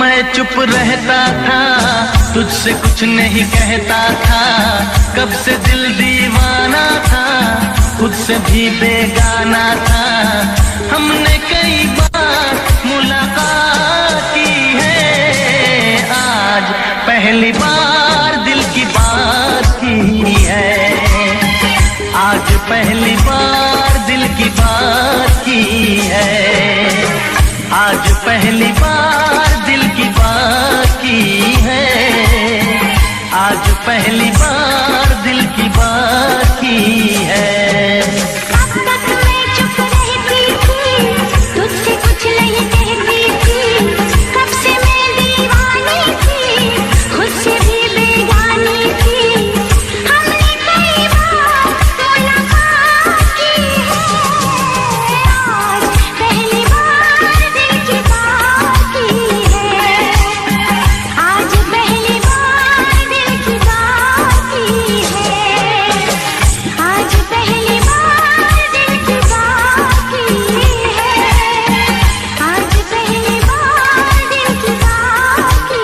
मैं चुप रहता था, तुझसे कुछ नहीं कहता था। कब से दिल दीवाना था, खुद से भी बेगाना था। हमने कई बार मुलाकात की है, आज पहली बार दिल की बात की है। आज पहली बार दिल की बात की है। आज पहली बार दिल की बात की है। आज पहली बार दिल की बात की है। अब तक मैं चुप रहती थी, तुझसे कुछ नहीं कहती थी। कब से मैं दीवानी थी, खुद से भी बेगानी थी। हमने कई बार मुलाकात की है, आज पहली बार दिल की बात की है। आज पहली बार दिल की बात की है। आज पहली बार दिल की बात की है। आज पहली बार दिल की बात की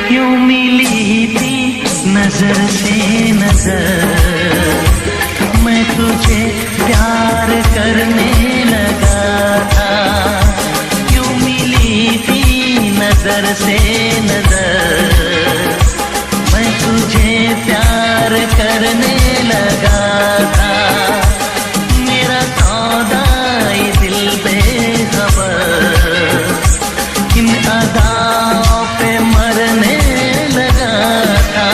क्यों मिली थी नजर से नजर, मैं तुझे प्यार करने लगा था। क्यों मिली थी नजर से नजर, मैं तुझे प्यार करने लगा था। मेरा सौदाई दिल बेखबर, इन अदाओं पे मरने लगा था।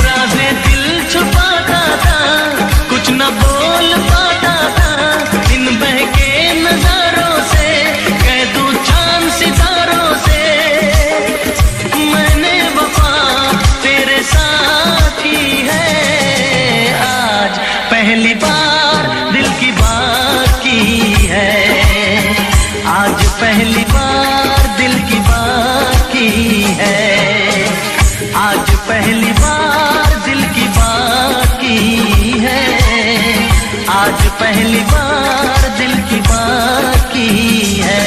राज़े दिल छुपाता था, कुछ न बोल पाता था। इन बहके नजारों से कह दूं चांद सितारों से, मैंने वफा तेरे साथ की है। आज पहली बार दिल की बात की है। आज पहली बार दिल की बात की है। आज पहली बार दिल की बात की है। आज पहली बार दिल की बात की है।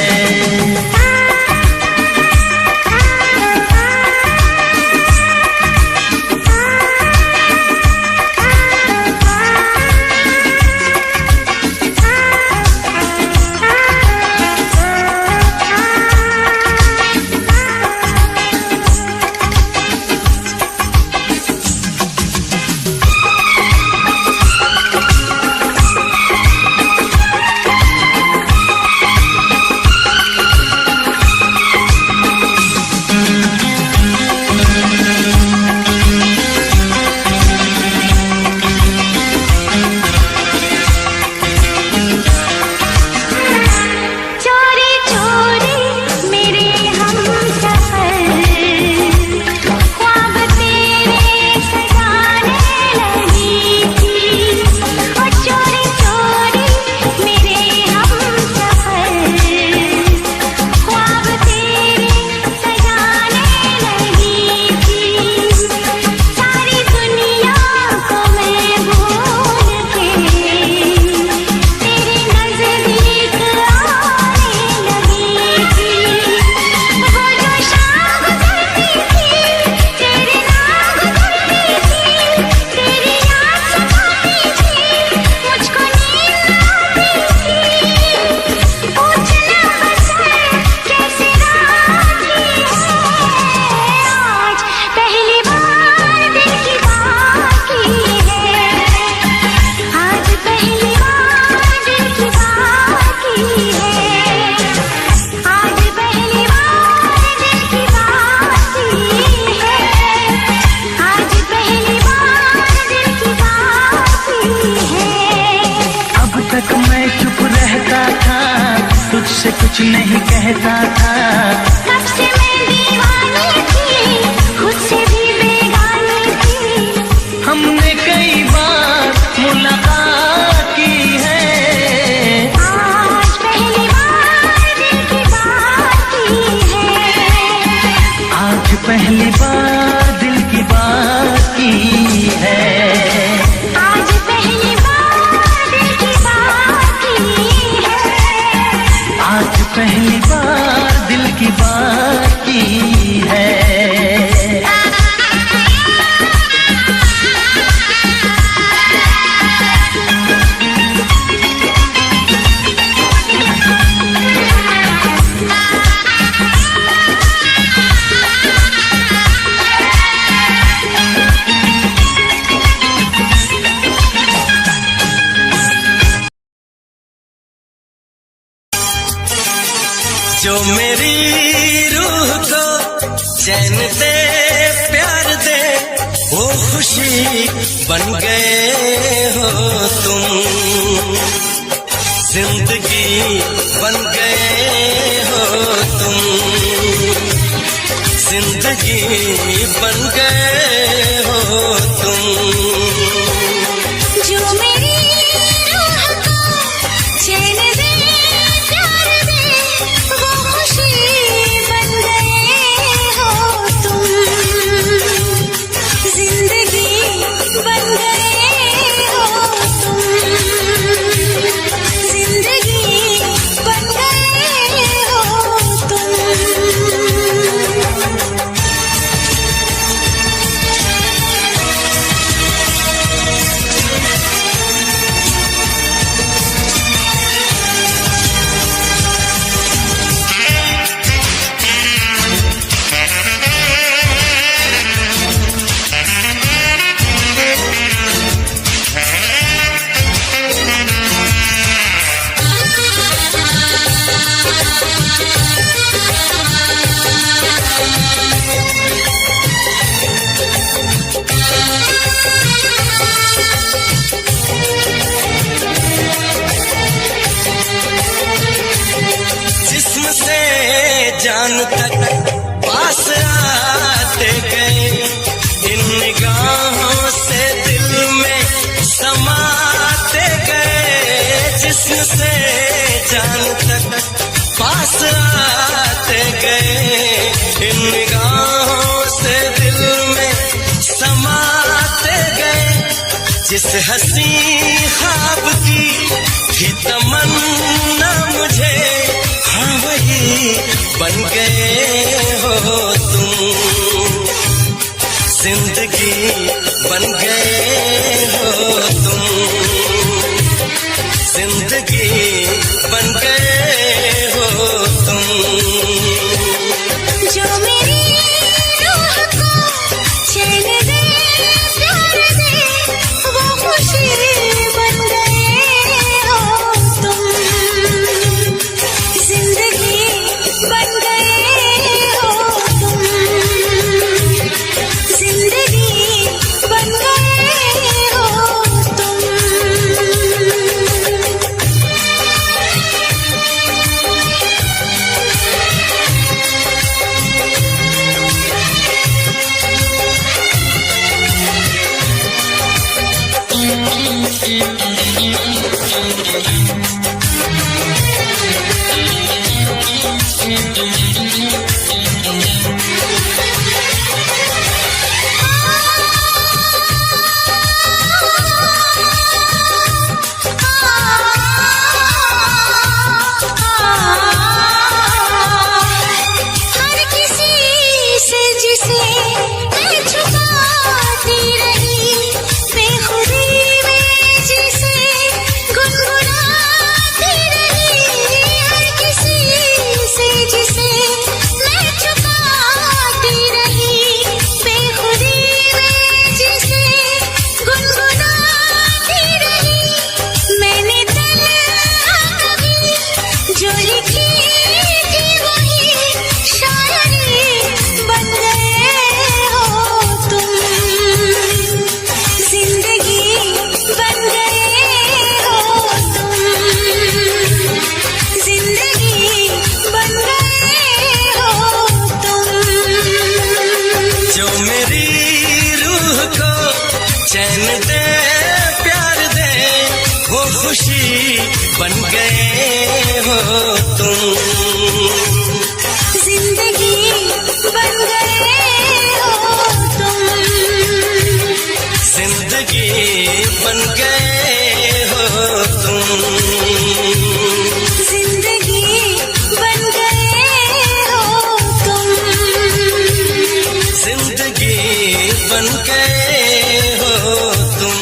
तक मैं चुप रहता था, तुझसे कुछ नहीं कहता था। कब से मैं दीवानी थी, खुद से भी बेगानी थी। हमने कई बार मुलाकात की है, आज पहली बार दिल की बात की है। आज पहली बार दिल की बात की है। आज पहली बार दिल की बात की है। आज पहली बार दिल की बात की है। जो मेरी रूह को चैन दे, प्यार दे, वो खुशी बन गए हो तुम। जिंदगी बन गए हो तुम, जिंदगी बन गए हो तुम। जो मेरी रूह को चैन दे, प्यार दे, वो खुशी बन गए हो तुम। जिंदगी बन गए हो तुम। जिंदगी बन गए हो तुम। जिस्म से जान तक पास आते गए, इन निगाहों से दिल में समाते गए। जिस्म से जान तक पास आते गए, इन निगाहों से दिल में समाते गए। जिस हसी ख्वाब की थी तमन्ना मुझे, हाँ वही बन गए हो तुम। जिंदगी बन गए हो तुम। जिंदगी बन गए हो तुम। जो मेरी रूह को चैन दे, प्यार दे, वो खुशी बन गए हो तुम। जिंदगी बन गए हो तुम। जिंदगी बन गए हो तुम। हर किसी से जिसे मैं छुपाती रही, बेखुदी में जिसे गुनगुनाती खुशी बन गए हो तुम, जिंदगी बन गए हो तुम, जिंदगी बन गए हो तुम, जिंदगी बन गए हो तुम, जिंदगी बन गए हो तुम।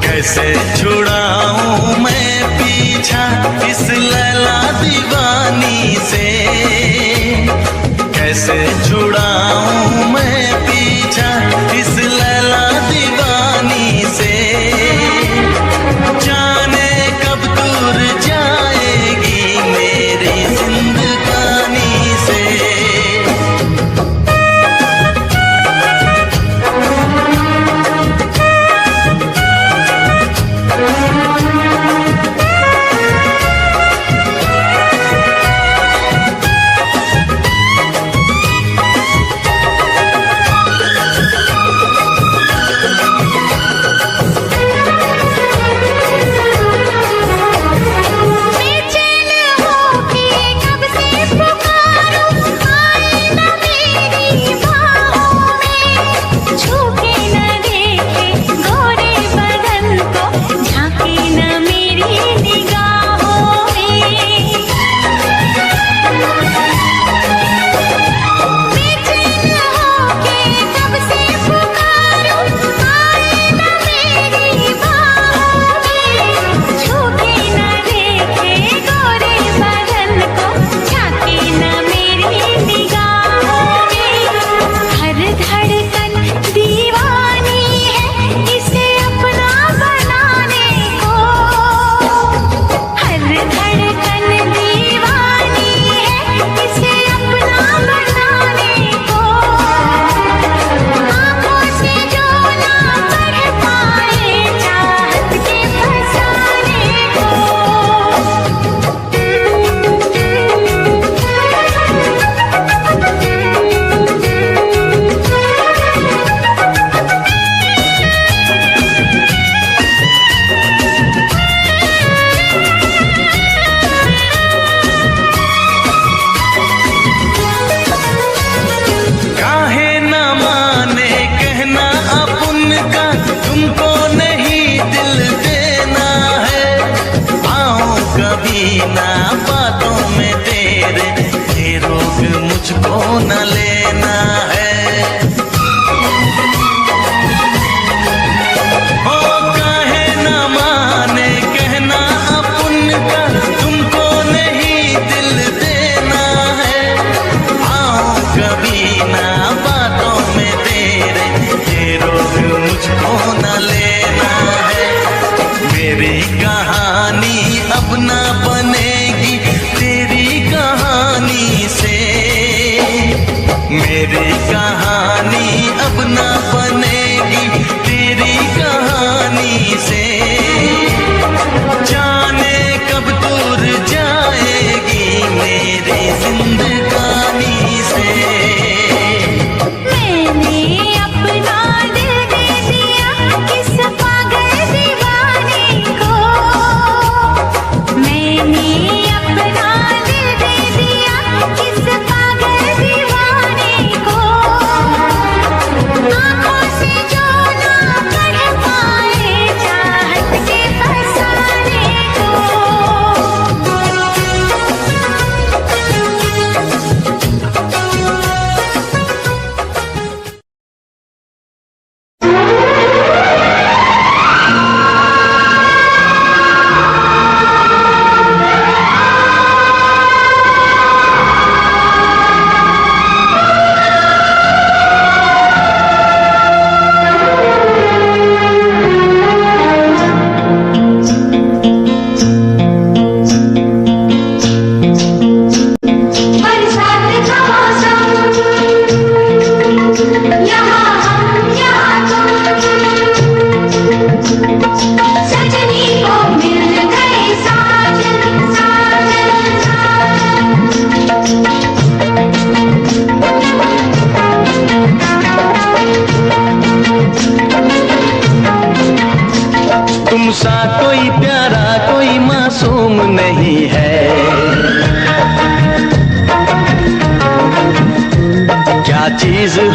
कैसे छुड़ाऊं मैं पीछा इस लैला दीवानी से, कैसे छुड़ाऊं मैं पीछा इस लैला दीवानी से, जाने कब दूर जाएगी मेरी जिंदगानी से। ना बातों में तेरे ये रोग मुझको न लेना है। ओ काहे न माने कहना अपन का तुमको नहीं दिल देना है। आओ कभी ना बातों में तेरे ये रोग मुझको न ले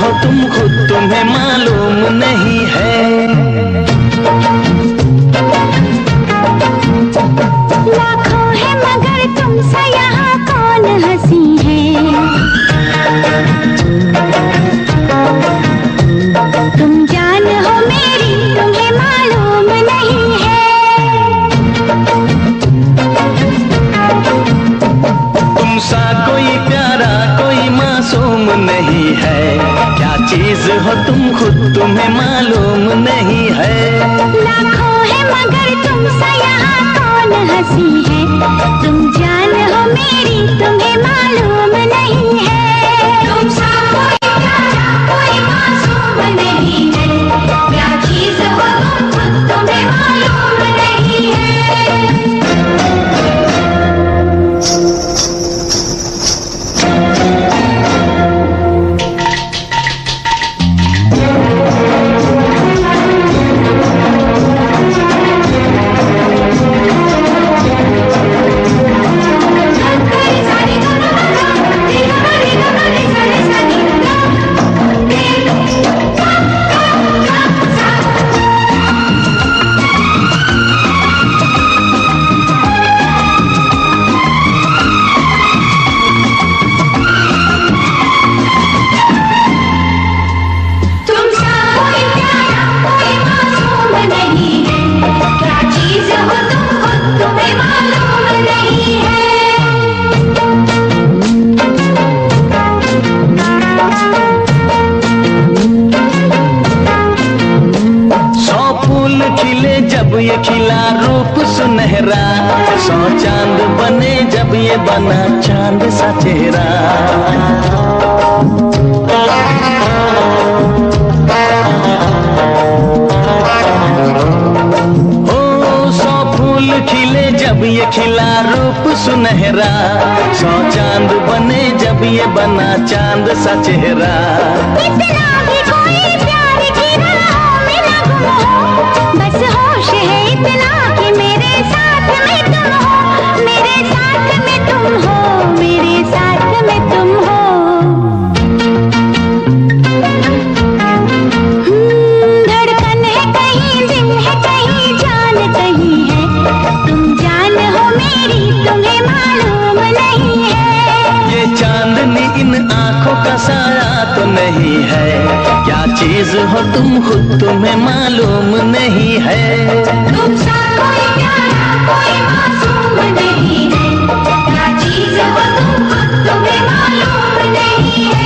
हो तुम खुद तुम्हें मालूम नहीं है। लाखों है मगर तुमसे यहाँ कौन हंसी है। तुम जान हो मेरी तुम्हें मालूम नहीं है। तुम सा कोई प्यारा कोई मासूम नहीं है। क्या चीज हो तुम खुद तुम्हें मालूम नहीं है। लाखों है मगर तुमसे यहाँ कौन हंसी है। तुम जान हो मेरी तुम्हें मालूम नहीं है। तुम सा कोई प्यारा कोई मासूम नहीं है। क्या चीज हो तुम खुद तुम्हें मालूम नहीं है। जब ये खिला रूप सुनहरा, 100 चांद बने जब ये बना चांद सा चेहरा। ओ 100 फूल खिले जब ये खिला रूप सुनहरा, 100 चांद बने जब ये बना चांद सा चेहरा। इतना भी कोई प्यार की राहों में न गुम हो, बस होश है इतना कि मेरे साथ में तुम हो, मेरे साथ में तुम हो, मेरे साथ में तुम हो। धड़कन है कहीं, दिल है कहीं, जान कहीं है। तुम जान हो मेरी तुम्हें मालूम नहीं है। ये चांदनी इन आंखों का साया तो नहीं है। क्या चीज हो तुम खुद तुम्हें मालूम नहीं है। तुम सा कोई प्यारा कोई मासूम नहीं है। क्या चीज हो तुम खुद तुम्हें मालूम नहीं है।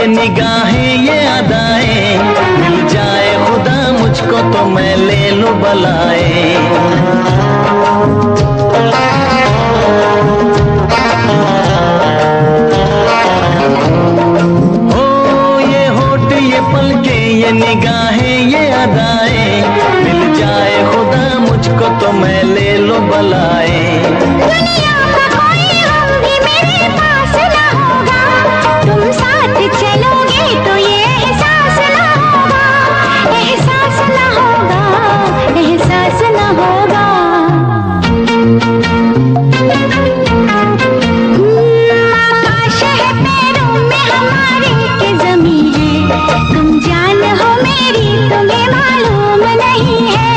निगाहें ये अदाएं, मिल जाए खुदा मुझको तो मैं ले लूं बलाए। ओ ये होठ ये पलके ये निगाहें ये अदाएं, मिल जाए खुदा मुझको तो मैं ले लूं बलाए। दुनिया का कोई हम भी मेरे पास न होगा, तुम साथ चलोगे तो ये एहसास न होगा, एहसास न होगा, एहसास न होगा। आकाश है पैरों में हमारे के ज़मीं है। तुम जान हो मेरी तुम्हें मालूम नहीं है।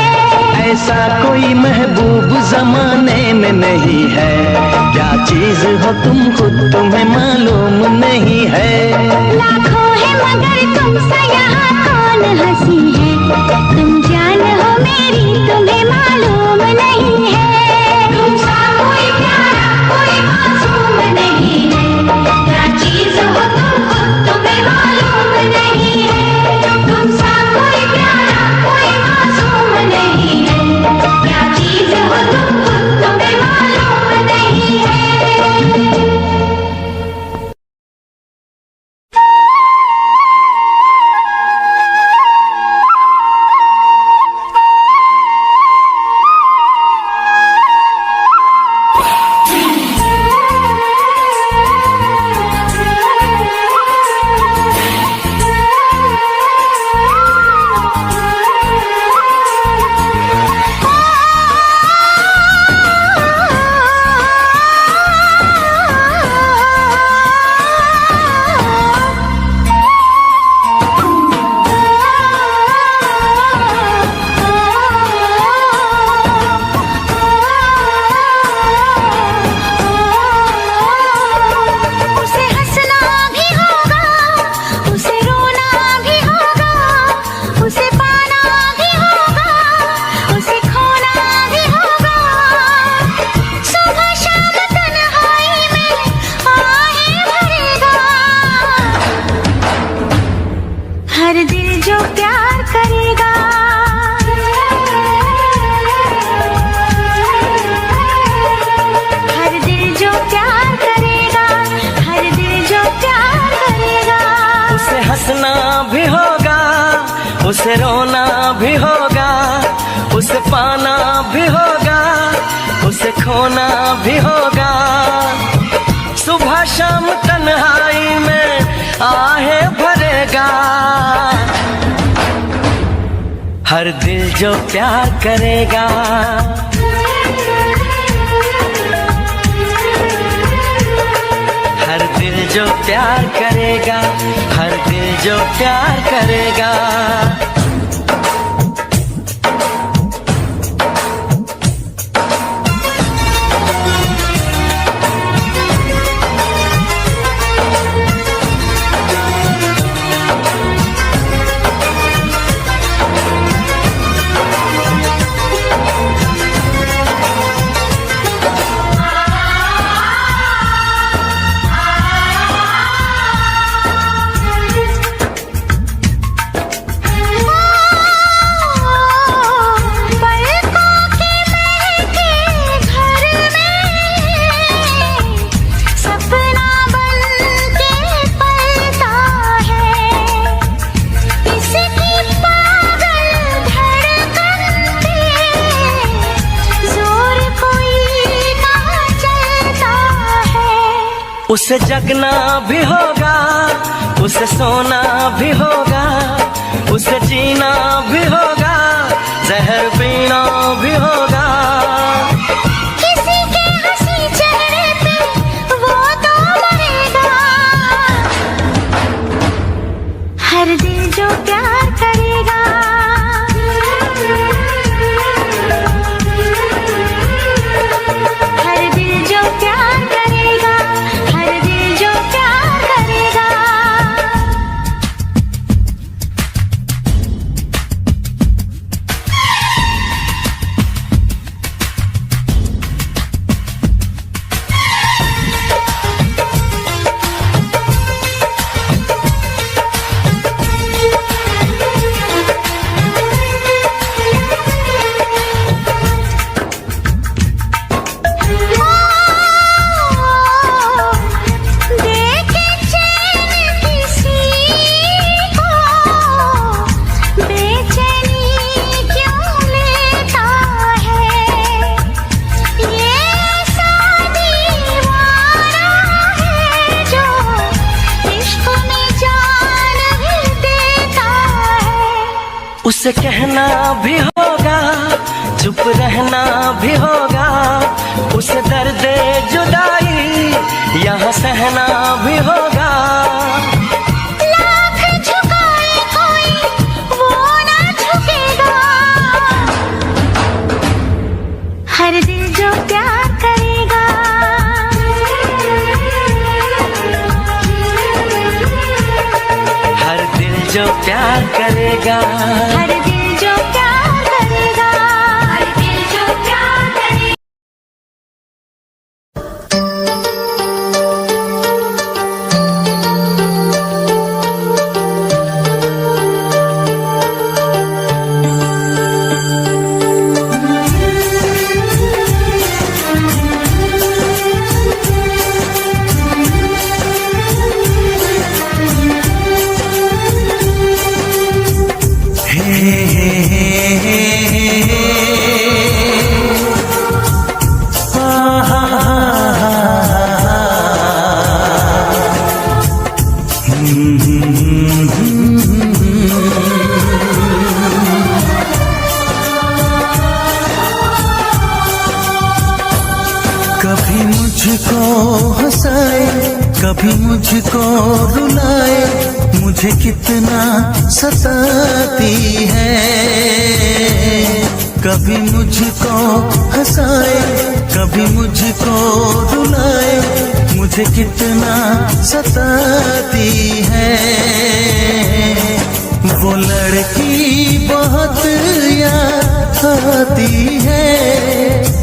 ऐसा कोई महबूब जमाने में नहीं है। क्या चीज हो तुम खुद तुम्हें मालूम नहीं है। लाखों है मगर तुमसे यहाँ कौन हंसी है। तुम जान हो मेरी तुम्हें मालूम नहीं है। तुम सा कोई प्यारा कोई मासूम नहीं है। क्या चीज हो तुम खुद तुम्हें मालूम हर दिल जो प्यार करेगा, हर दिल जो प्यार करेगा, हर दिल जो प्यार करेगा, उसे हंसना भी होगा, उसे रोना भी होगा, उसे पाना भी होगा, उसे खोना भी होगा। सुबह शाम तन्हाई में आहे भरेगा, हर दिल जो प्यार करेगा। हर दिल जो प्यार करेगा, हर दिल जो प्यार करेगा। उसे जगना भी होगा, उसे सोना भी होगा, उसे जीना भी होगा, जहर पीना भी होगा। किसी के हंसी चेहरे पे वो तो मरेगा, हर दिल जो प्यार करेगा, हर दिल जो प्यार करेगा, हर दिल जो प्यार करेगा। उसे कहना भी होगा, चुप रहना भी होगा, उसे दर्द जुदाई यहाँ सहना भी होगा। लाख झुकाए कोई वो ना झुकेगा, हर दिल जो प्यार करेगा, हर दिल जो प्यार करेगा, हर दिल जो प्यार करेगा, हर दिल जो प्यार करेगा। कभी मुझको हंसाए, कभी मुझको रुलाए, मुझे कितना सताती है। कभी मुझको हंसाए, कभी मुझको रुलाए, मुझे कितना सताती है। वो लड़की बहुत याद आती है,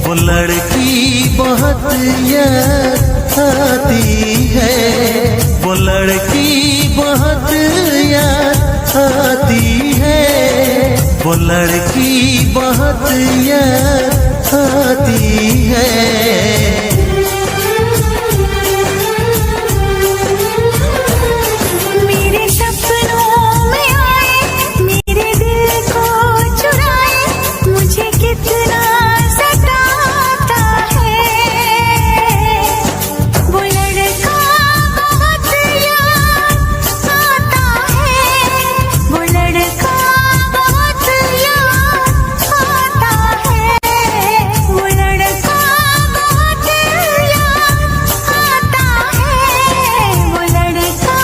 वो लड़की बहुत याद आती है, वो लड़की बहुत याद आती है, वो लड़की बहुत याद आती है। मेरे सपनों में आए, मेरे दिल को चुराए, मुझे कितना सताता है। वो लड़का बहुत याद आता है, वो लड़का बहुत याद आता है, वो लड़का बहुत याद आता है, वो लड़का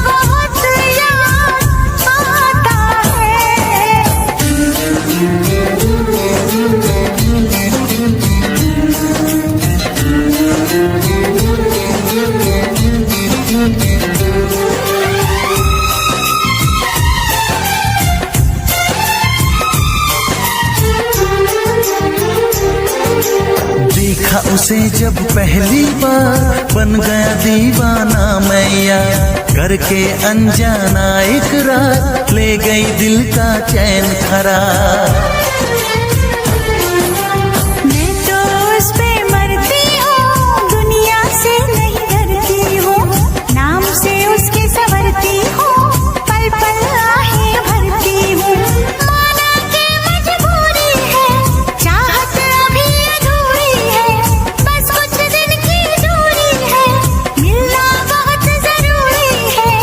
बहुत याद आता देखा उसे जब पहली बार, बन गया दीवाना मैया, करके अनजाना इकरार, ले गई दिल का चैन करार। मैं तो उस पे मरती हूँ, दुनिया से नहीं डरती हूँ, नाम से उसके संवरती हूँ, पल पल आहें भरती हूँ। माना कि मजबूरी है, चाहत अभी अधूरी है, बस कुछ दिन की दूरी है, मिलना बहुत जरूरी है।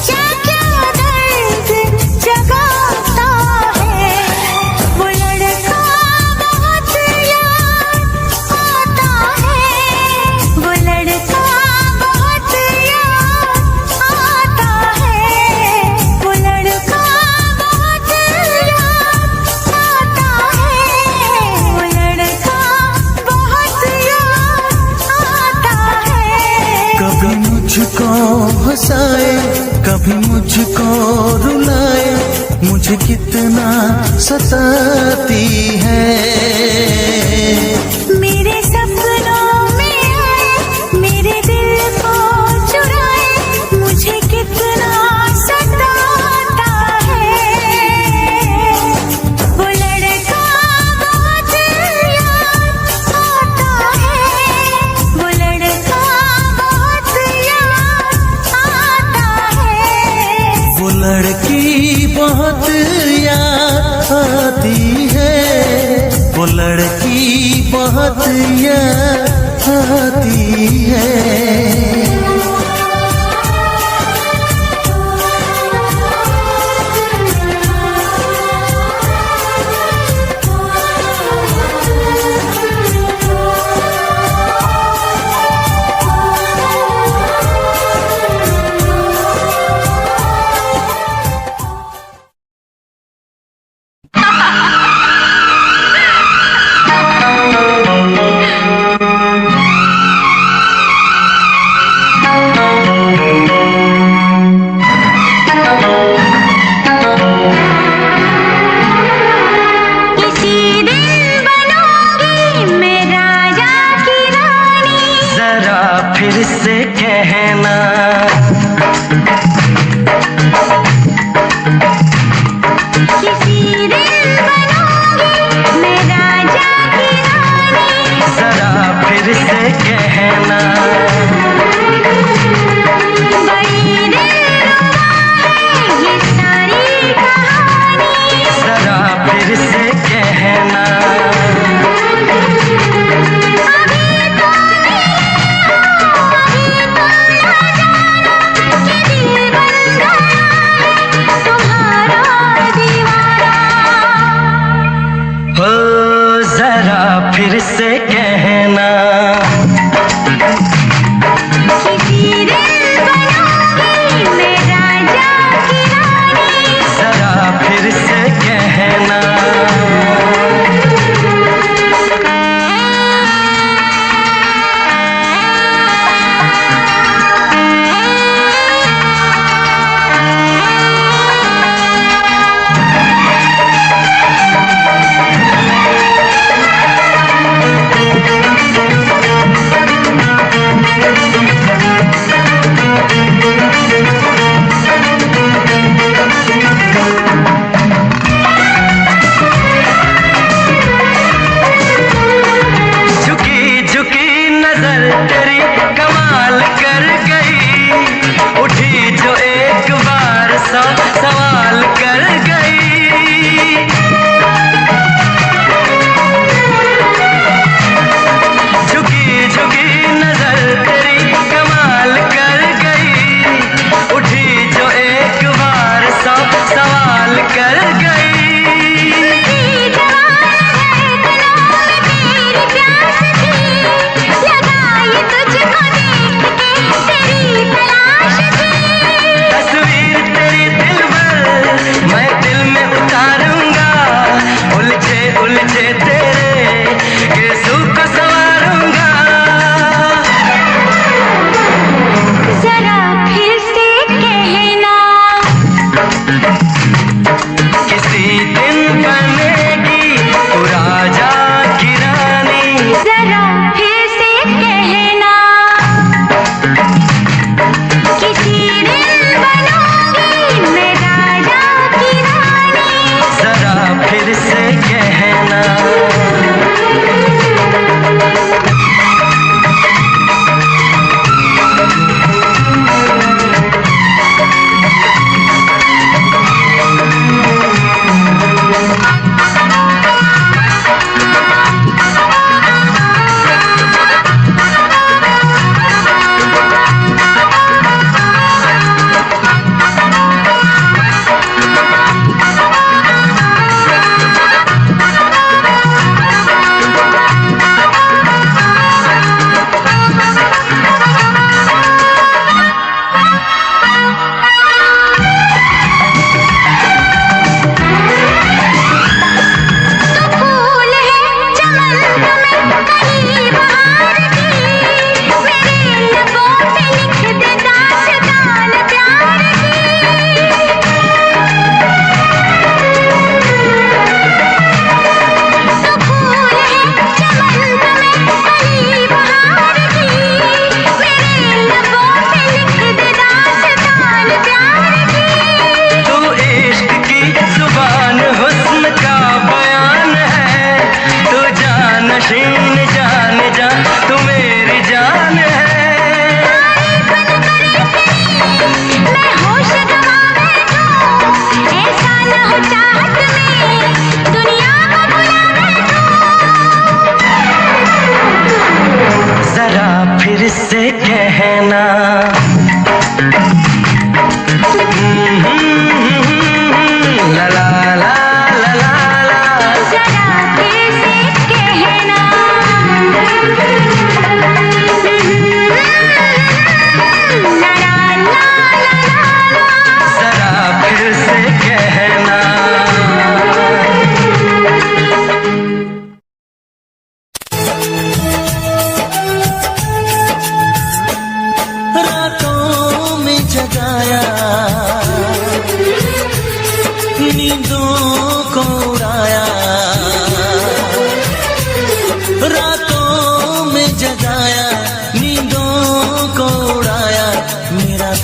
क्या क्या दर्द जगाता है, वो लड़का बहुत याद आता है, वो लड़का बहुत याद आता है, वो लड़का बहुत याद आता है, वो लड़का बहुत याद आता है। कभी मुझको हंसाए, कभी मुझको रुलाए, मुझे कितना सताती है। मेरे सपनों में आए, मेरे दिल को चुराए, मुझे कितना सताता है। वो लड़का बहुत याद आता है, वो लड़का बहुत याद आता है। वो लड़की बहुत याद आती है, वो लड़की बहुत याद आती है। किसी दिन बनूंगी मैं राजा की रानी, जरा फिर से कहना, किसी दिन बनूंगी मैं राजा की रानी, जरा फिर से कहना। बड़ी दिलरुबा है ये सारी कहानी, जरा फिर से कहना। अभी तो नहीं हो, अभी तो ना जानो कि दिल बन गया है तुम्हारा दीवाना। हो जरा फिर से कहना, किसी दिन बनूंगी मैं राजा की रानी, जरा फिर से कहना। कमाल कर गई। झुकी झुकी नजर तेरी कमाल कर गई। उठी जो एक बार सौ सवाल कर गई।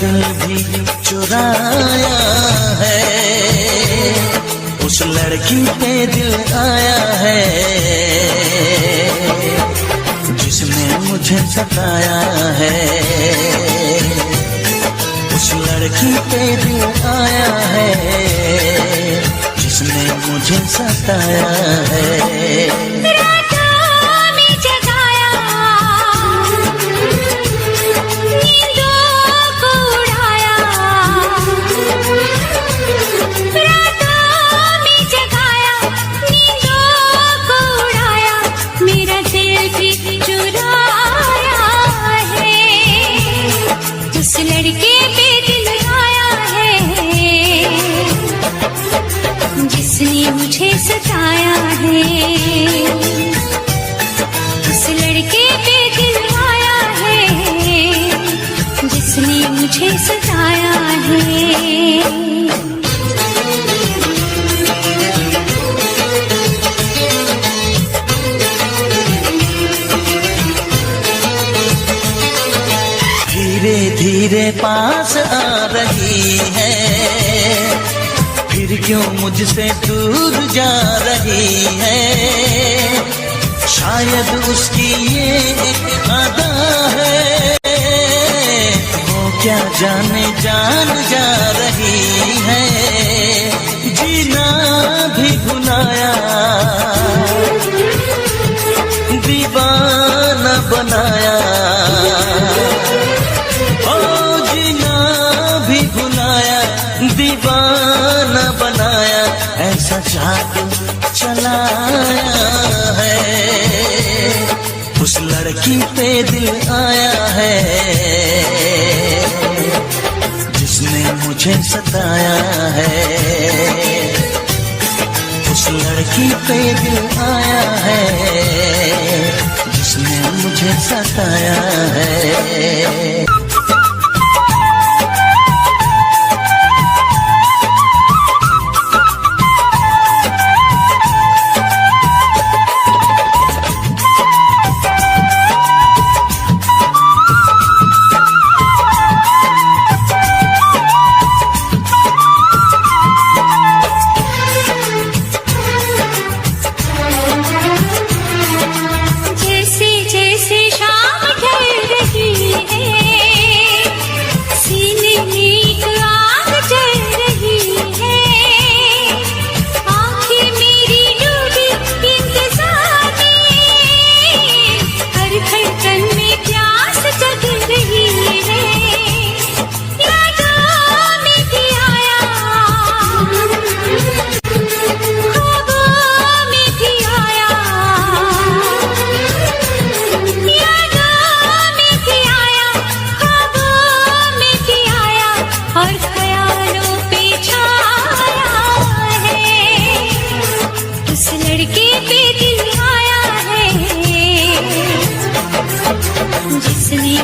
दिल भी चुराया है, उस लड़की पे दिल आया है जिसने मुझे सताया है। उस लड़की पे दिल आया है जिसने मुझे सताया है। मुझे सताया है, उस लड़के पे दिल आया है जिसने मुझे सताया है। धीरे धीरे पास आ रही है, फिर क्यों मुझसे दूर जा रही है। शायद उसकी ये एक अदा है, वो क्या जाने जान जा रही है। जादू चलाया है, उस लड़की पे दिल आया है जिसने मुझे सताया है, उस लड़की पे दिल आया है जिसने मुझे सताया है।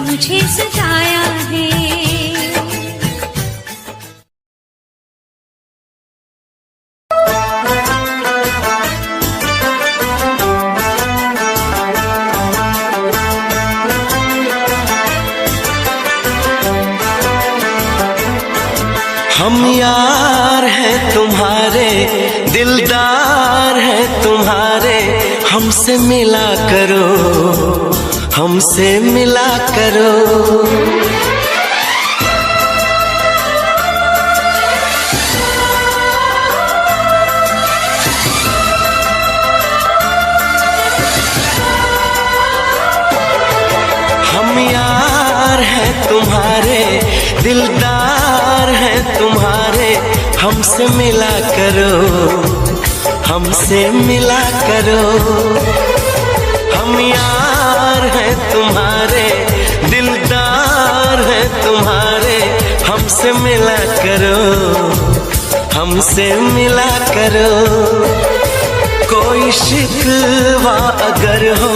मुझे सताया है। हम यार हैं तुम्हारे, दिलदार हैं तुम्हारे, हमसे मिला करो, हमसे मिला करो। हम यार हैं तुम्हारे, दिलदार हैं तुम्हारे, हमसे मिला करो, हमसे मिला करो। हम यार हैं तुम्हारे, दिलदार हैं तुम्हारे, हमसे मिला करो, हमसे मिला करो। कोई शिकवा अगर हो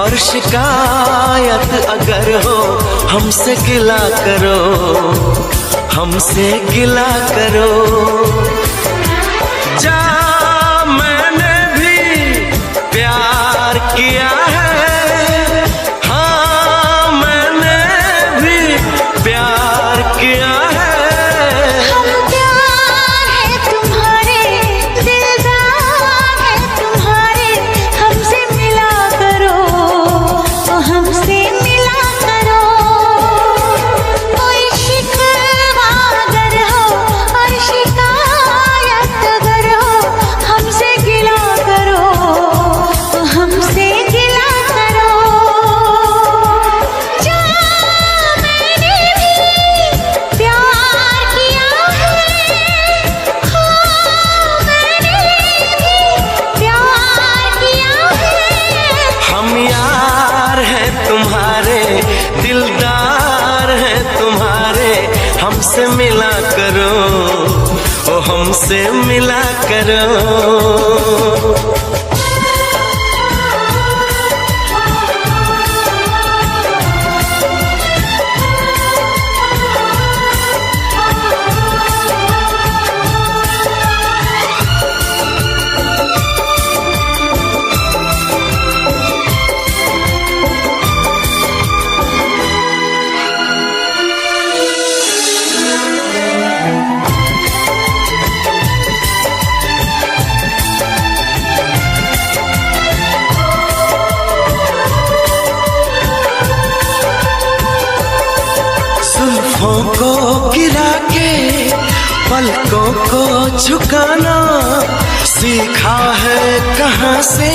और शिकायत अगर हो, हमसे गिला करो, हमसे गिला करो। जा मैंने भी प्यार किया है, हाँ मैंने भी प्यार किया है। हम प्यार है तुम्हारे, दिलदार है तुम्हारे, हमसे मिला करो, हमसे मिला करो। कोई शिकवा अगर हो और शिकायत अगर हो, हमसे गिला करो, हमसे गिला करो। जा मैंने भी प्यार किया है, हाँ मैंने भी प्यार किया है। हम यार हैं तुम्हारे, दिलदार हैं तुम्हारे, हमसे मिला करो, ओ हमसे मिला करो। जुल्फों को गिरा के पलकों को झुकाना सीखा है कहाँ से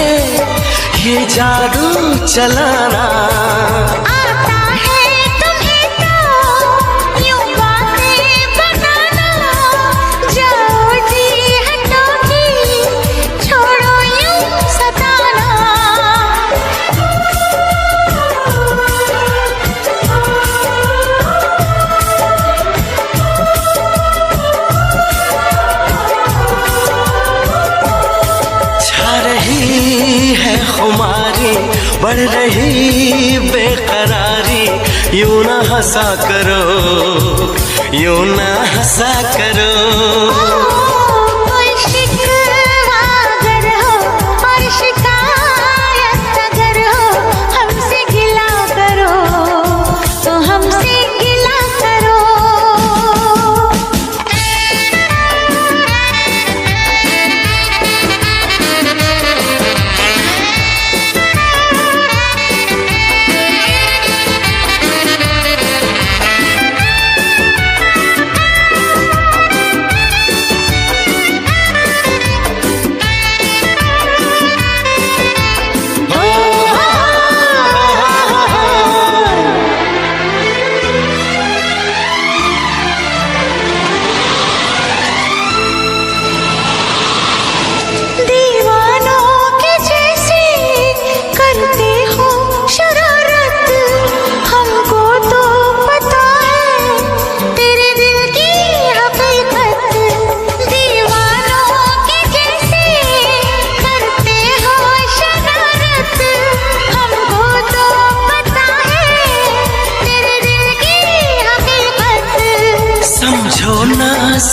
ये जादू चलाना। आता है तुम्हें तो यूं बातें बनाना, जाओ जी हटो जी बढ़ रही बेकरारी, यूं ना हंसा करो, यूं ना हंसा करो। कोई शिकवा अगर हो और शिकायत अगर हो, हमसे गिला करो तो हमसे गिला करो।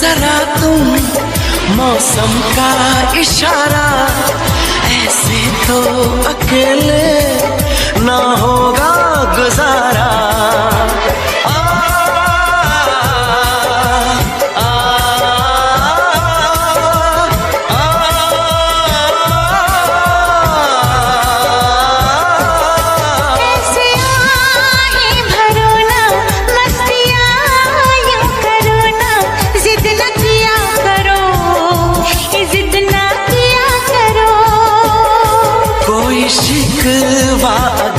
जरा तुम मौसम का इशारा, ऐसे तो अकेले ना होगा गुजारा।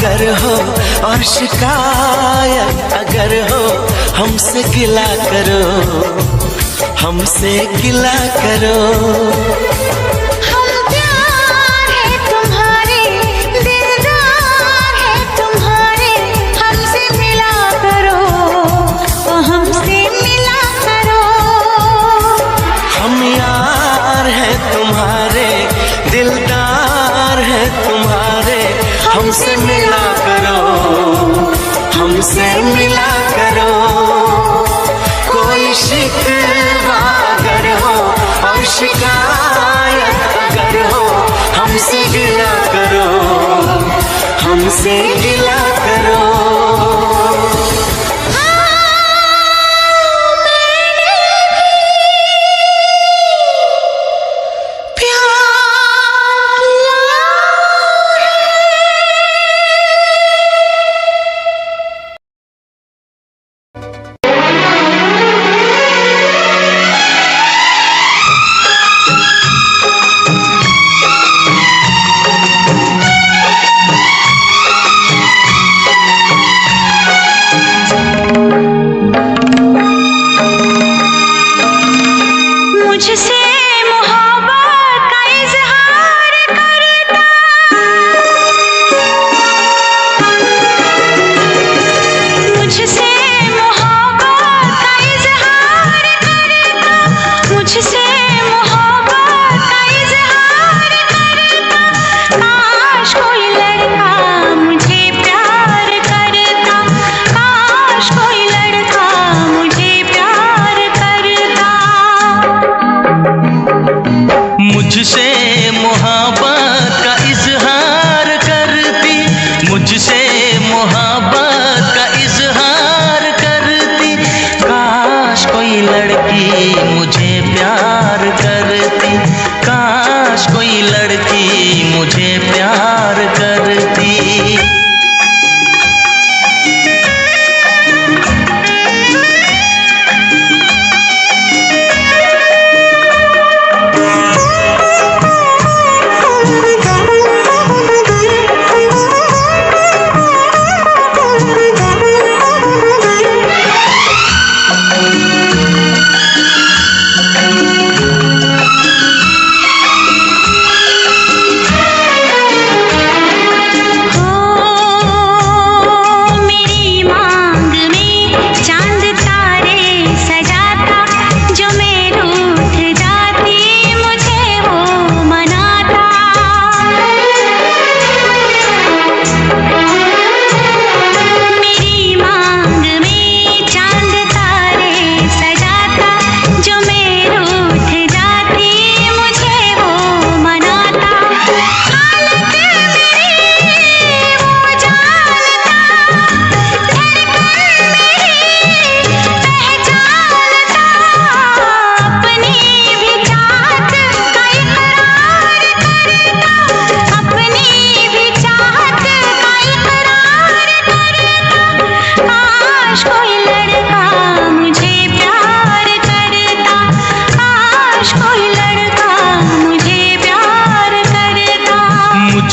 अगर हो और शिकायत अगर हो, हमसे गिला करो, हमसे गिला करो। हम प्यार है तुम्हारे, दिलदार है तुम्हारे, हमसे मिला करो तो हमसे मिला करो। हम यार है तुम्हारे, दिलदार है तुम्हारे, हमसे मिला करो, हमसे मिला करो। कोई शिकवा अगर हो और शिकायत अगर हो, हमसे गिला करो, हमसे गिला करो।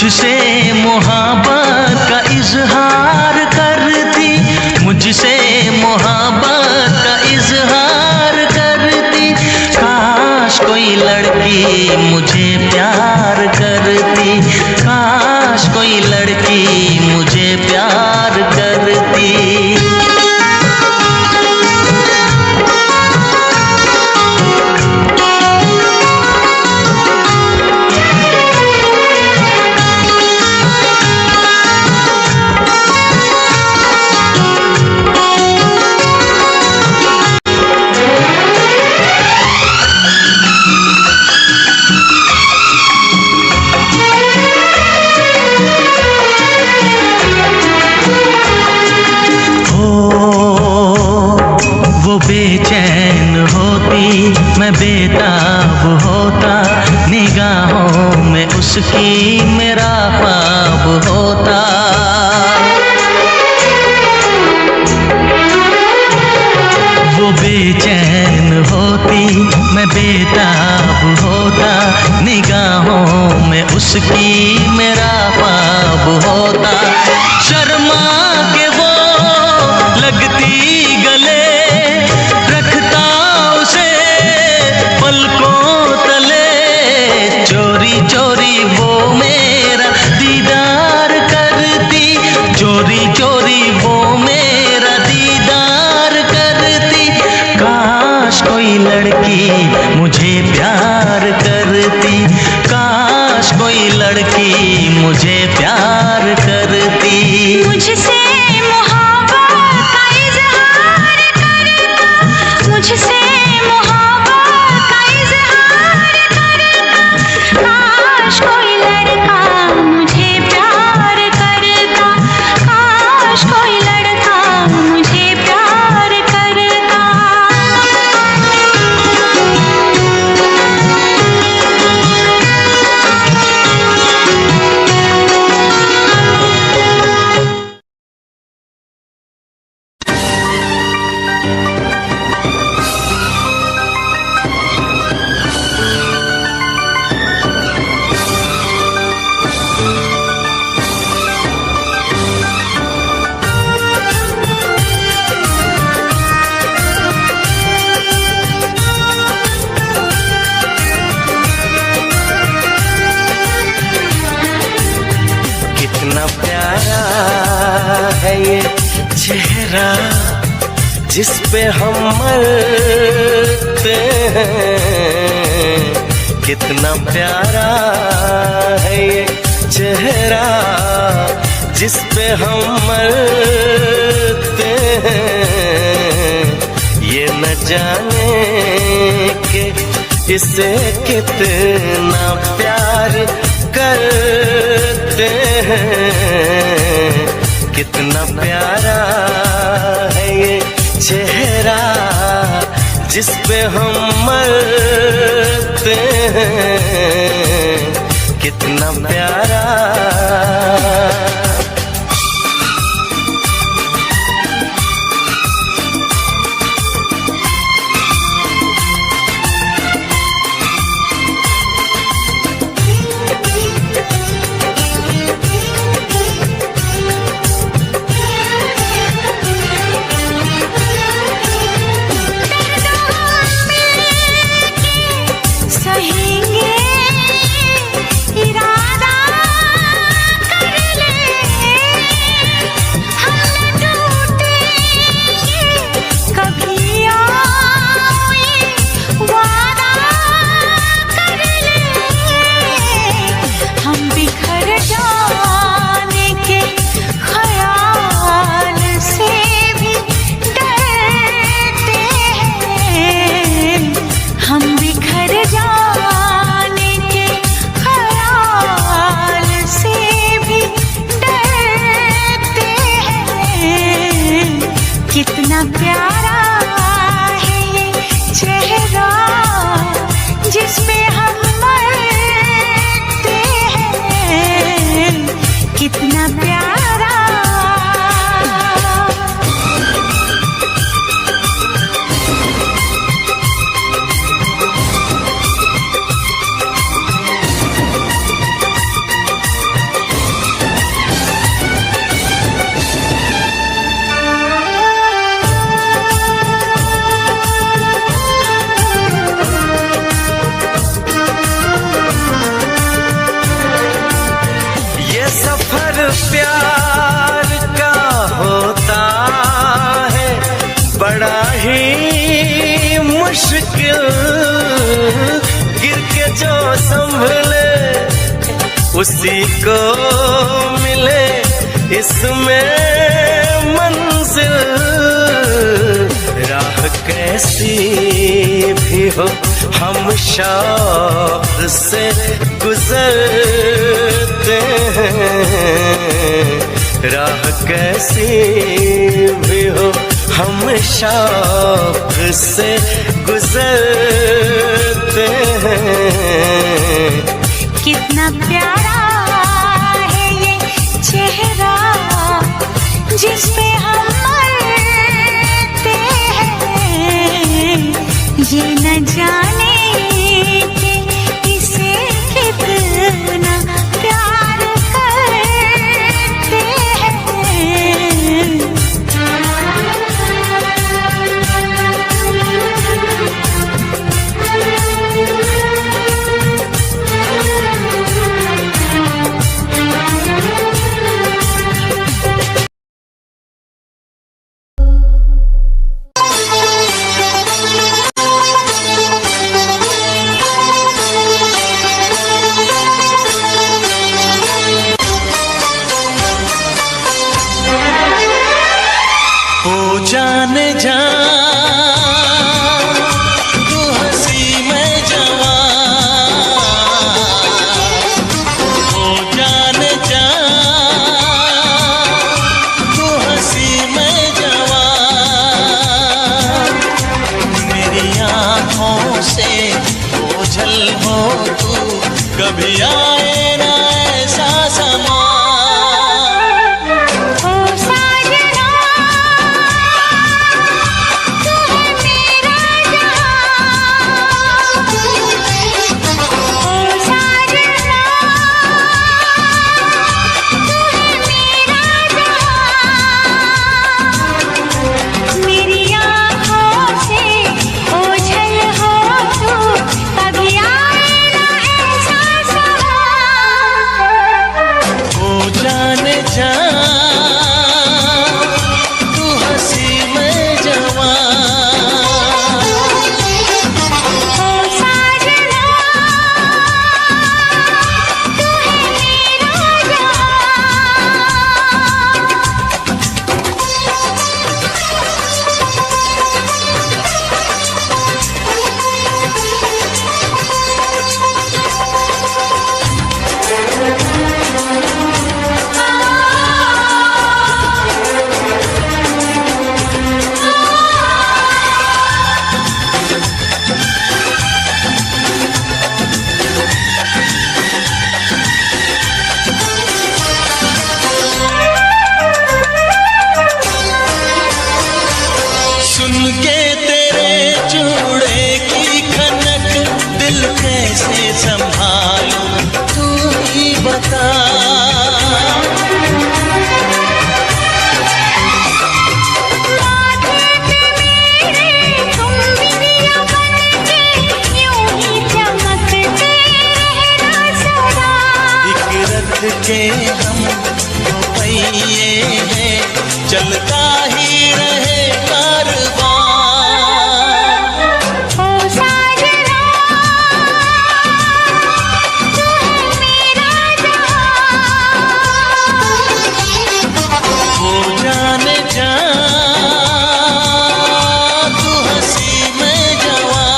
मुझसे मोहब्बत का इजहार करती, मुझसे मोहब्बत का इजहार करती। काश कोई लड़की मुझे प्यार करती, काश कोई लड़की मुझे प्यार करती। बेचैन होती मैं बेताब होता, निगाहों में उसकी मेरा ख्वाब होता। वो बेचैन होती मैं बेताब होता, निगाहों में उसकी मेरा ख्वाब होता। शर्मा के वो लगती गले, रखता उसे पलकों तले, चोरी चोरी वो मेरा दीदार करती, चोरी चोरी वो मेरा दीदार करती। काश कोई लड़की मुझे प्यार करती, काश कोई लड़की मुझे प्यार करती। मुझसे मोहब्बत का इजहार करता, मुझसे मोहब्बत का इजहार करता। काश कोई लड़का मुझे प्यार करता, काश कोई लड़का मुझे प्यार करता। कितना प्यारा है ये चेहरा जिस पे हम मरते हैं। कितना प्यारा है ये चेहरा जिस पे हम मरते हैं। ये न जाने कि इसे कितना प्यार करते हैं। कितना प्यारा है ये चेहरा जिस पे हम मरते हैं। कितना प्यारा। कितना प्यारा है ये चेहरा जिस पे हम मरते हैं। कितना प्यारा। जो संभले उसी को मिले इसमें मंजिल। राह कैसी भी हो हम शौक से गुजरते हैं। राह कैसी भी हो हम शौक से गुजरते हैं। कितना प्यारा है ये चेहरा जिस पे हम मरते हैं। ये न जाने कि इसे कितना प्यार करते हैं। जाने जा तू हंसी में जवान, ओ जाने जा तू हंसी में जवान। मेरी आँखों से ओझल हो तू, कभी आए ना ऐसा समा। के हम पहिए हैं, चलता ही रहे कारवां। ओ साजना तू है मेरा जहां। वो जाने जा तू हंसी में जवान।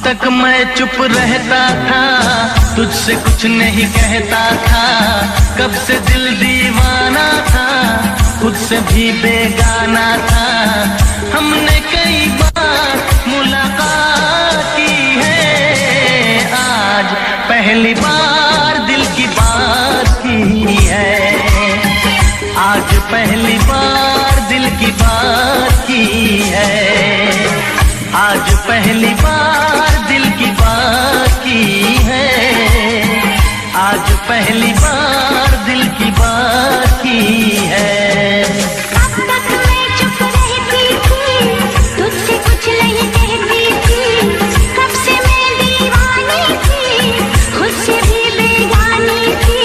तक मैं चुप रहता था, तुझसे कुछ नहीं कहता था। कब से दिल दीवाना था, खुद से भी बेगाना था। हमने कई बार मुलाकात की है, आज पहली बार दिल की बात की है। आज पहली बार दिल की बात की है। आज पहली बार दिल की बात की है। आज पहली बार दिल की बात की है। अब तक मैं चुप रहती थी, तुझसे कुछ नहीं कहती थी। कब से मैं दीवानी थी, खुद से भी बेगानी थी।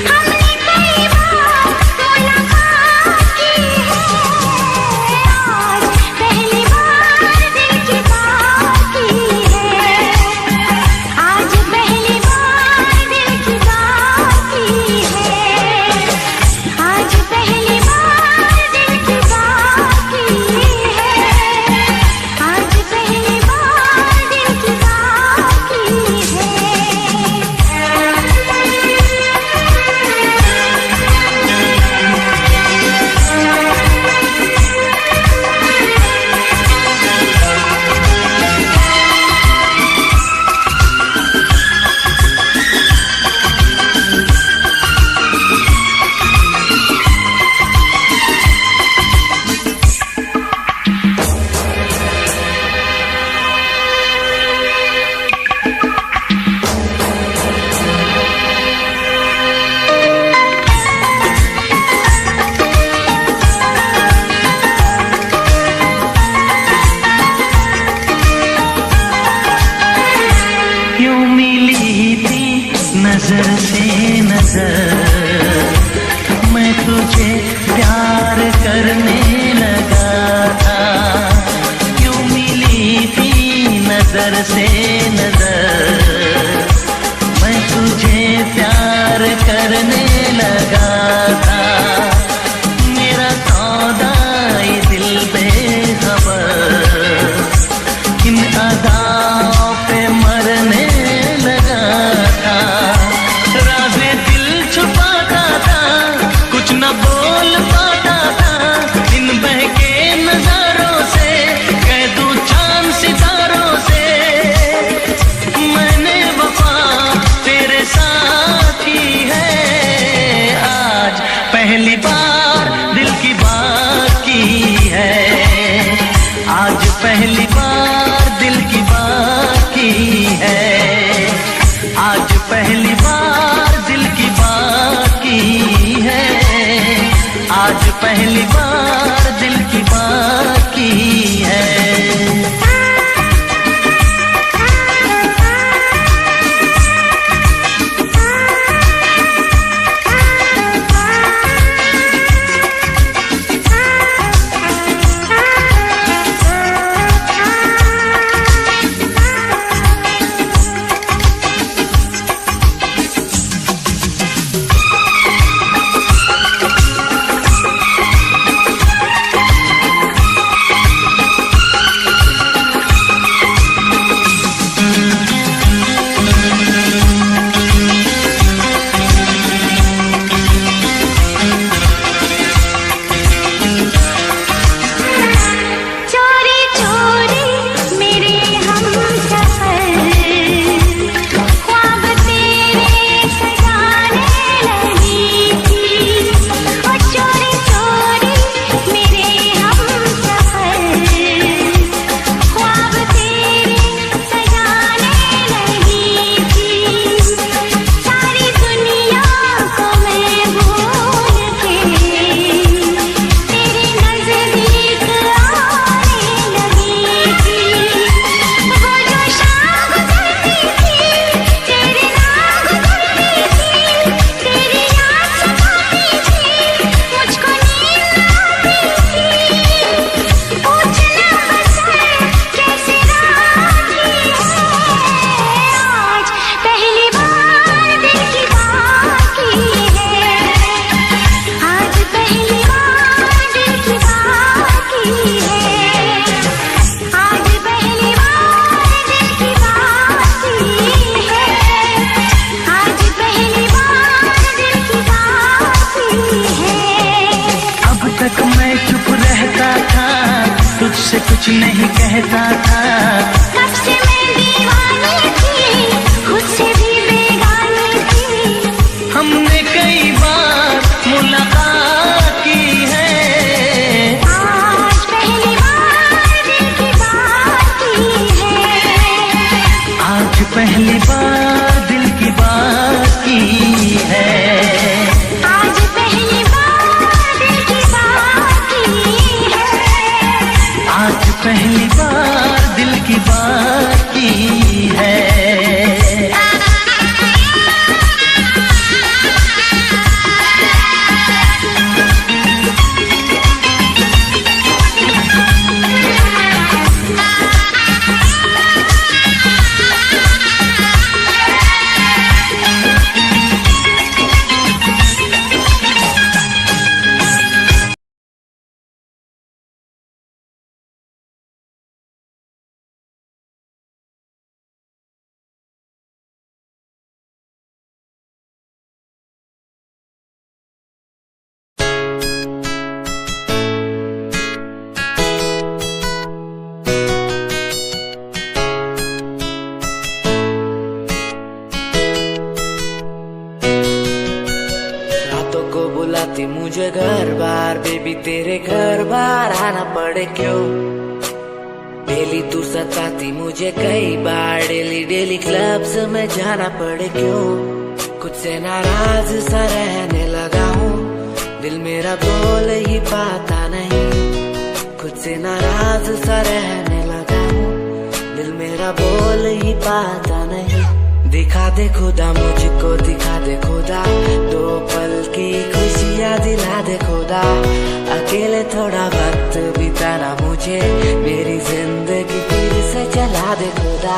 हमने कई बार मुलाकात की है, आज पहली बार दिल की बात की है। आज पहली बार दिल की बात की है। आज पहली बार दिल की बात की है। आज पहली बार दिल की बात की यूं मिली थी नजर से नजर, मैं तुझे प्यार करने लगा था। यूं मिली थी नजर से नजर, मैं तुझे प्यार करने लगा था। मेरा सौदा ये दिल बेखबर, इन अदाओं पे मरने लगा था। राज़े दिल छुपाता था, कुछ न बोल पाता था। इन बहके नजारों से कह दूं चांद सितारों से, मैंने वफा तेरे साथ की है। आज पहली बार दिल की बात की है। आज पहली बार दिल की बात मुझे घर बार बेबी तेरे घर बार आना पड़े क्यों। डेली तू सताती मुझे कई बार, डेली डेली क्लब्स में जाना पड़े क्यों। खुद से नाराज सा रहने लगा हूँ, दिल मेरा बोल ही पाता नहीं। खुद से नाराज सा रहने लगा हूँ, दिल मेरा बोल ही पाता नहीं। दिखा दे खुदा मुझको, दिखा दे खुदा, दो पल की खुशियाँ दिला दे खुदा। अकेले थोड़ा वक्त बिताना मुझे, मेरी जिंदगी फिर से चला दे खुदा।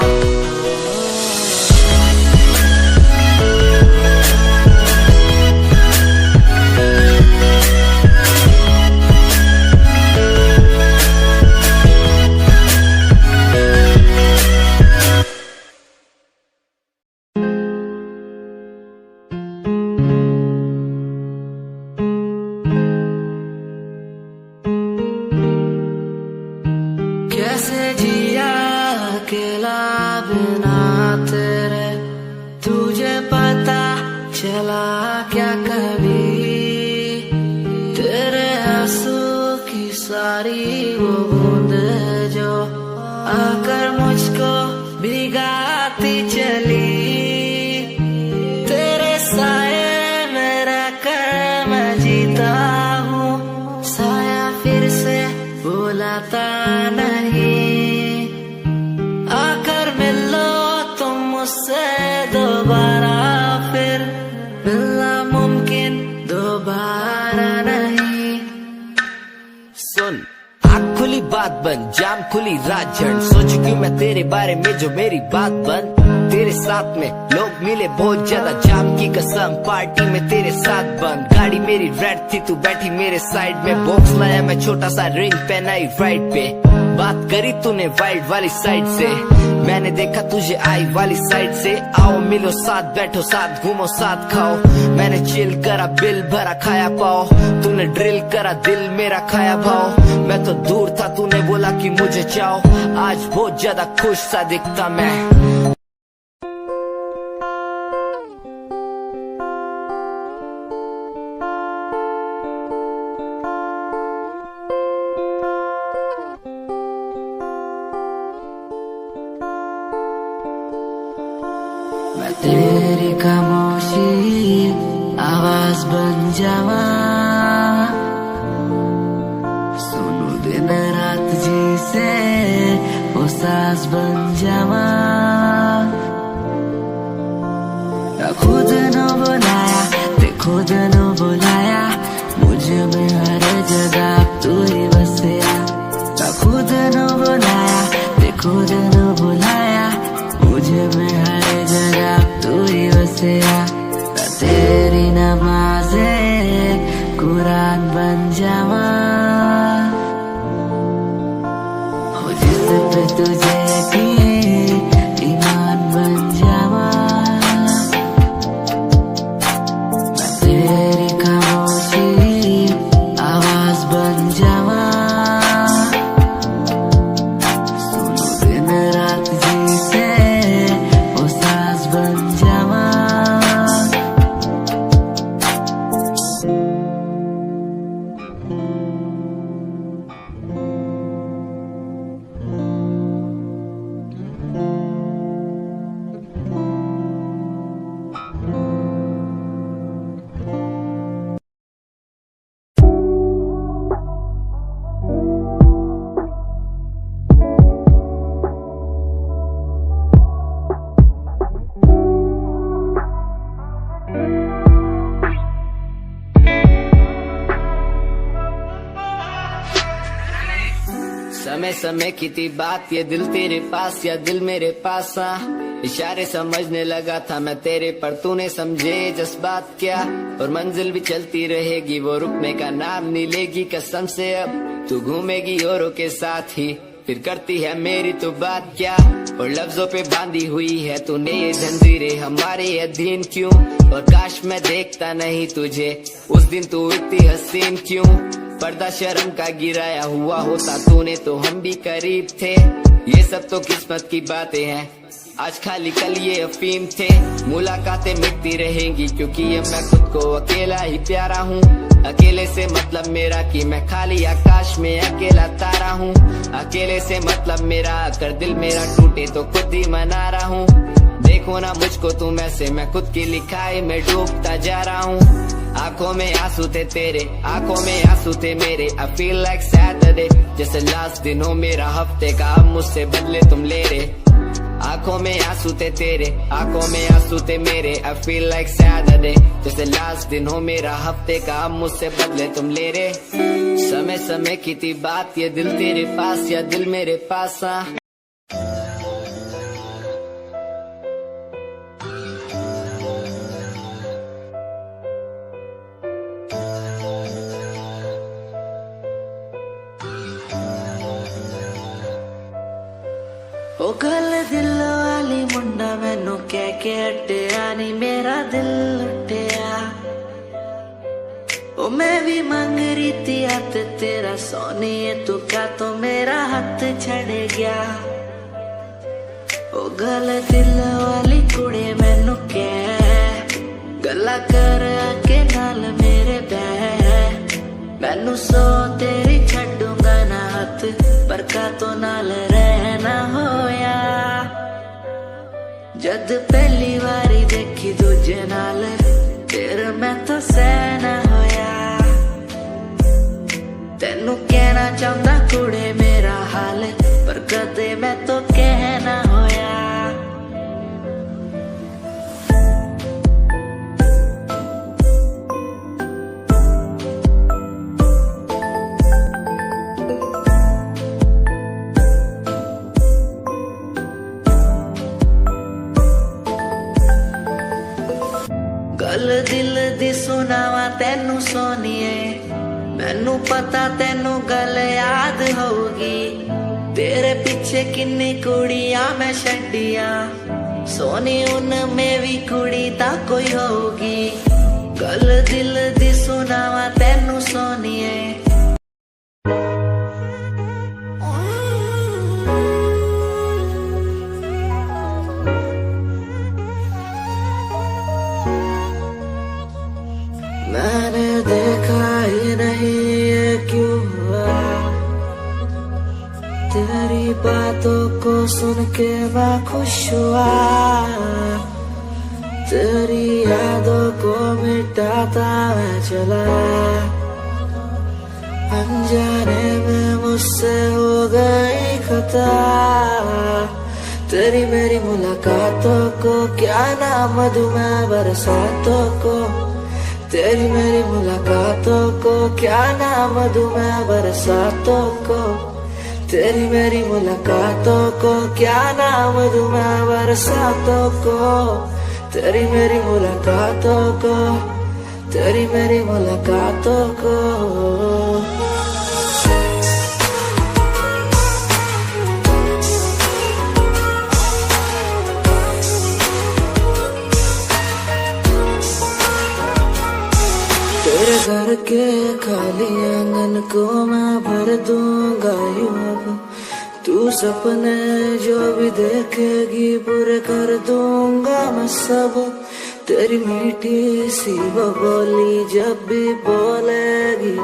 कैसे जिया अकेला बिना तेरे, तुझे पता चला क्या कभी। तेरे आंसू की सारी वो बूंद जो आकर मुझको भिगाती चली। तेरे साए में रहकर मैं जीता हूँ, साया फिर से बुलाता नहीं। आकर मिलो तुम मुझसे दोबारा, फिर मिलना मुमकिन दोबारा नहीं। सुन, आँख खुली बात बन, जाम खुली रात झड़। सोचू क्यों मैं तेरे बारे में जो मेरी बात बन। तेरे साथ में लोग मिले बहुत ज्यादा, जाम की कसम पार्टी में तेरे साथ बंद। गाड़ी मेरी रेड थी, तू बैठी मेरे साइड में। बॉक्स लाया मैं छोटा सा, रिंग पहनाई राइट पे। बात करी तूने वाइल्ड वाली साइड से, मैंने देखा तुझे आई वाली साइड से। आओ मिलो साथ, बैठो साथ, घूमो साथ, खाओ। मैंने चिल करा, बिल भरा, खाया पाओ। तूने ड्रिल करा, दिल मेरा खाया भाव। मैं तो दूर था, तूने बोला कि मुझे चाहो। आज बहुत ज्यादा खुश सा दिखता मैं। मैं तेरी खामोशी आवाज बन जावा, सुनू दिन रात जिसे वो सांस बन जावा। खुद न बुलाया ते खुद न बुलाया, मुझे में हर जगह तू ही बसया। खुद न बुलाया ते खुद न बुलाया, मुझे में हर जगह तू ही बसया। तेरी नमाज़े कुरान बन जावा, हो जिस पे तुझे यकीन ईमान बन जावा। मैं तेरी खामोशी आवाज बन जावा, सुनो दिन रात जिसे वो सांस बन जावा। समय समय की थी बात, ये दिल तेरे पास या दिल मेरे पास। इशारे समझने लगा था मैं तेरे, पर तूने समझे जज्बात क्या। और मंजिल भी चलती रहेगी, वो रुकने का नाम नहीं लेगी कसम से। अब तू घूमेगी औरों के साथ ही, फिर करती है मेरी तो बात क्या। और लफ्जों पे बांधी हुई है तूने ये जंजीरें, हमारे अधीन क्यों। और काश मैं देखता नहीं तुझे उस दिन, तू इतनी हसीन क्यों। पर्दा शर्म का गिराया हुआ होता तूने तो हम भी करीब थे। ये सब तो किस्मत की बातें हैं, आज खाली कल ये अफीम थे। मुलाकातें मिटती रहेंगी क्योंकि ये मैं खुद को अकेला ही प्यारा हूँ। अकेले से मतलब मेरा कि मैं खाली आकाश में अकेला तारा हूँ। अकेले से मतलब मेरा अगर दिल मेरा टूटे तो खुद ही मना रहा हूँ। देखो ना मुझको तुम ऐसे, मैं खुद की लिखाई में डूबता जा रहा हूँ। आंखों में आंसू थे तेरे, आंखों में आंसू थे मेरे। I feel like Saturday, जैसे लास्ट दिन हो मेरा हफ्ते का, अब मुझसे बदले तुम ले रहे। आंखों में आंसू थे तेरे, आंखों में आंसू थे मेरे। I feel like Saturday, जैसे लास्ट दिन हो मेरा हफ्ते का, अब मुझसे बदले तुम ले रहे। समय समय की थी बात, ये दिल तेरे पास या दिल मेरे पास। ओ गल दिल वाली मुंडा मैनू कह के हटिया नी मेरा दिल लुटिया। ओ मैं भी मांग रही थी हाथ तेरा सोनिए, तू क्या तो मेरा हाथ छड़ गया। ओ गल दिल वाली कुड़ी मैनू कह गल्ला कर के नाल मेरे बह। मैनू सो तेरी छड्डूंगा ना हाथ, पर का तो नाल रहना होया। जद पहली बारी देखी दूजे नाल, फिर मैं तो सहना होया। तेनू कहना चाहता कुड़े मेरा हाल, पर कदे मैं तो कहना होया। गल दिल दी सुनावा तेनू सोनिए, मैनू पता तेनू गल याद होगी। तेरे पीछे किन्नी कुड़ियां मैं छड्डियां, सोनी उनमें भी कुड़ी ता कोई होगी। गल दिल दी सुनावा तेनू सोनिए। मैंने देखा ही नहीं ये क्यों हुआ, तेरी बातों को सुन के मैं खुश हुआ। तेरी यादों को मिटाता मैं चला, अनजाने में मुझसे हो गई खता। तेरी मेरी मुलाकातों को क्या नाम दूं मैं बरसातों को। तेरी मेरी मुलाकातों को क्या नाम दूं मैं बरसातों को। तेरी मेरी मुलाकातों को क्या नाम दूं मैं बरसातों को। तेरी मेरी मुलाकातों को, तेरी मेरी मुलाकातों को। तेरे घर के खाली आंगन को मैं भर दूंगा यूं अब। तू सपने जो भी देखेगी पूरे कर दूंगा मैं सब। तेरी मीठी सी वो बोली जब भी बोलेगी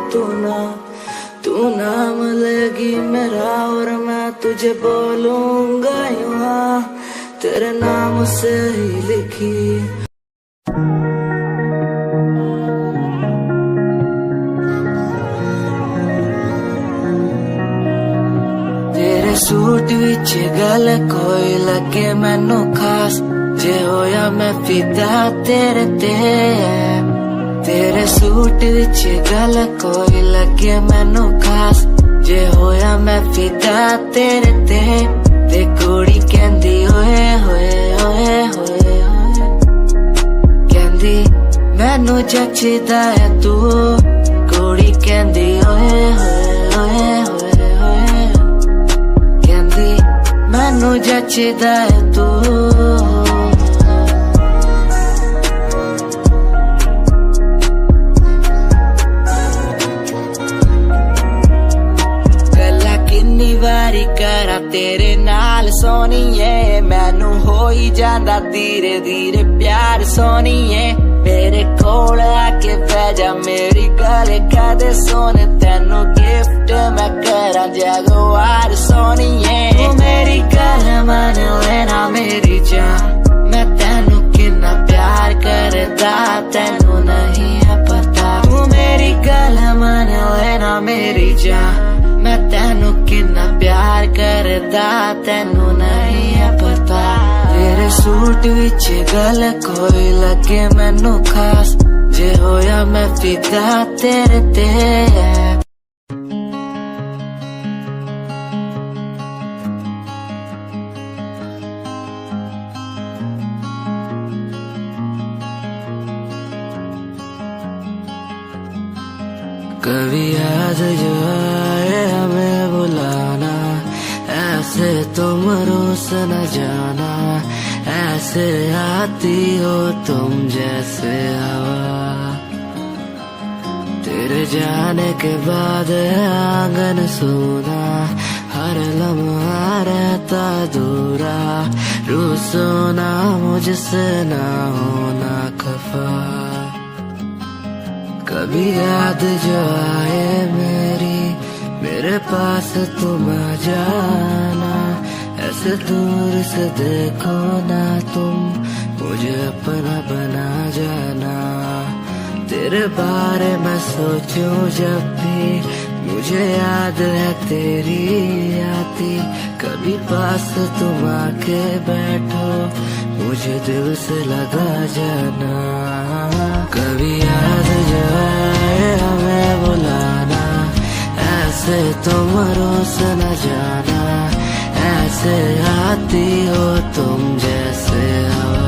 तू नाम लेगी मेरा, और मैं तुझे बोलूंगा यूं तेरे नाम से ही लिखी। सूट विच गल कोई लगे मैनू खास, जे होया मैं फिदा तेरे ते। तेरे सूट विच गल कोई लगे मैनू खास, जे होया मैं फिदा तेरे ते। ते कुड़ी कहंदी ओए होए ओए होए ओए, कहंदी मैनू जचदा है तू। कुड़ी कहंदी ओए होए ओए होए, मैनू जचदा है तू। गल्ला किन्नी बारी करा तेरे नाल सोनिए, मैनू हो होई जांदा धीरे धीरे प्यार सोनिए मेरे कोल आके पै जा मेरी गल कदे सोने तेनू गिफ्ट मैं करा जगवार सोनिए तू मेरी गल मन लेना मेरी जान मैं तेनू कितना प्यार करदा तेनू नहीं है पता तू मेरी गल मन लेना मेरी जान मैं तेनू कितना प्यार करदा तेनू नहीं है पता तेरे सूट विच गल कोई लगे मैनू खास जे होया मैं फिदा तेरे ते कभी याद जो आए हमें बुलाना ऐसे तुम रोस न जाना ऐसे आती हो तुम जैसे हवा तेरे जाने के बाद आंगन सूना हर लम्हा रहता दूरा रूसो ना मुझसे ना होना खफा कभी याद जो आए मेरे पास तुम आ जाना ऐसे दूर से देखो ना तुम मुझे अपना बना जाना तेरे बारे में सोचूं जब भी मुझे याद है तेरी आती कभी पास तुम आके बैठो मुझे दिल से लगा जाना कभी याद जो आए हमें बुलाना ऐसे तुम रोस न जाना ऐसे आती हो तुम जैसे हवा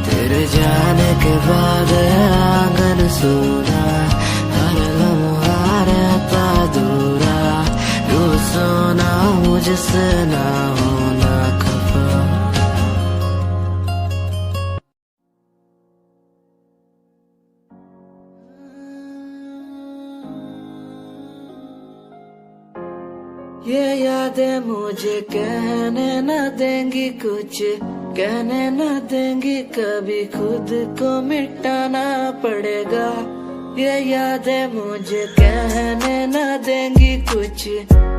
तेरे जाने के बाद आंगन सूना हर लम्हा रहता दूरा रूसो ना मुझसे ना होना खफा ये यादें मुझे कहने न देंगी कुछ कहने न देंगी कभी खुद को मिटाना पड़ेगा ये यादें मुझे कहने न देंगी कुछ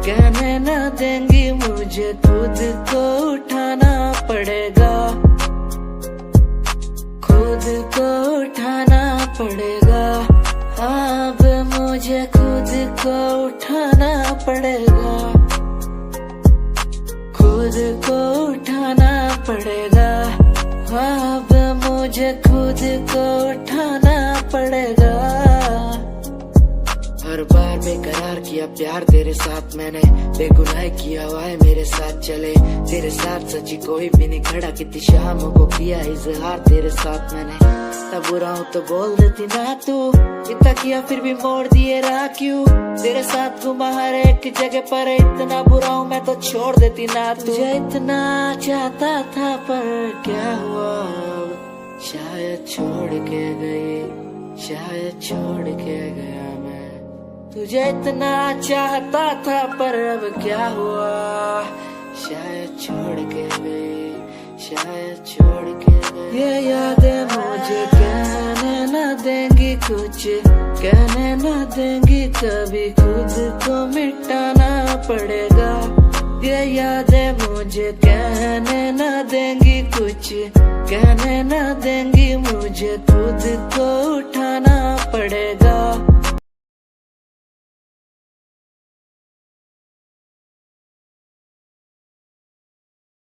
कहने न देंगी मुझे खुद को उठाना पड़ेगा खुद को उठाना पड़ेगा अब मुझे खुद को उठाना पड़ेगा खुद को उठाना पड़ेगा अब मुझे खुद को उठाना पड़ेगा हर बार बेकरार किया प्यार तेरे साथ मैंने बेगुनाह किया हुआ मेरे साथ चले तेरे साथ सच्ची कोई भी नहीं खड़ा कितनी शामों को किया इजहार तेरे साथ मैंने तब बुरा हूँ तो बोल देती ना तू इतना किया फिर भी मोड़ दिए राह क्यों तेरे साथ घुमा हर एक जगह पर इतना बुरा हूँ मैं तो छोड़ देती ना तुझे इतना चाहता था पर क्या हुआ शायद छोड़ के गई शायद छोड़ के गया मैं तुझे इतना चाहता था पर अब क्या हुआ शायद छोड़ के गई शायद छोड़ के गई ये यादें मुझे कहने न देंगी कुछ कहने न देंगी कभी खुद को मिटाना पड़ेगा ये यादें मुझे कहने न देंगी कुछ कहने न देंगी मुझे खुद को उठाना पड़ेगा